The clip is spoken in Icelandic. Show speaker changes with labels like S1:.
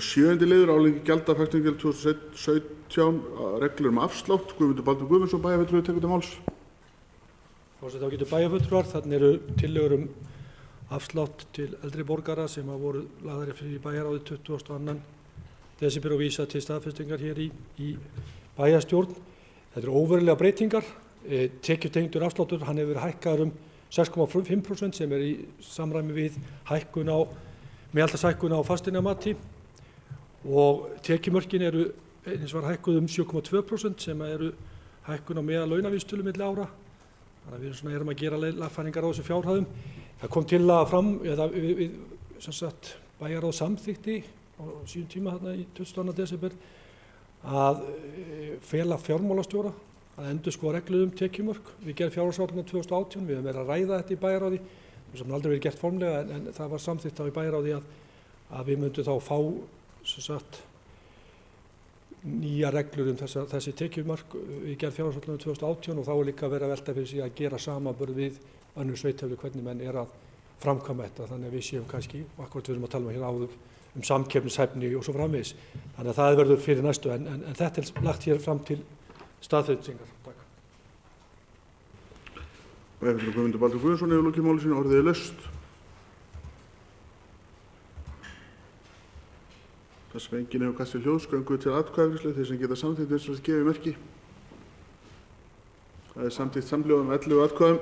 S1: Sjöundi liður álagning gjalda fasteignagjald 2017 reglur afslátt. Guðmundur Baldur Guðmundsson bæjarfulltrúi tekur til máls.
S2: Forseti, ágætu bæjarfulltrúar, þarna eru tillögur afslátt til eldri borgara sem voru lagðar fyrir bæjarráði 22. desember og vísa til staðfestingar hér í bæjarstjórn. Þetta eru óverulegar breytingar. Tekjutengdur afsláttur, hann hefur verið hækkaður 6,5% sem í samræmi við meðaltalshækkun á fasteignamati og tekjumörkin eru eins og var hækkuð 7,2% sem eru hækkun á meðallaunavísitölu milli ára. Þannig að við erum að gera lagfæringar á þessu fjárhæðum. Það kom til að fram, bæjarráð samþykkti á sínum tíma þarna í 22. desember að fela fjármálastjóra að endurskoða reglur tekjumörk við gerð fjárhagsáætlunar 2018. Við höfum verið að ræða þetta í bæjarráði, sem aldrei verið gert formlega, en það var samþykkt í bæjarráði að við myndum þá fá nýja reglur þessi tekjumörk við gerð fjárhagsáætlunar 2018 og þá líka verið að velta fyrir sig að gera samanburð við önnur sveitarfélög hvernig menn að framkvæma þetta, þannig að við séum kannski, og akkúrat við erum að tala hér áður samkeppnishæfni og svo framvegis. Þannig að það verður fyrir næstu, en þetta lagt hér fram til staðfestingar. Takk.
S1: Bæjarfulltrúi Guðmundur Baldur Guðmundsson hefur lokið máli sínu, orðið er laust. Þar sem enginn hefur kastað hljóðs, göngum við til atkvæðagreiðslu. Þeir sem geta samþykkt eins og gefi merki. Það er samþykkt samhljóða með 11 atkvæðum.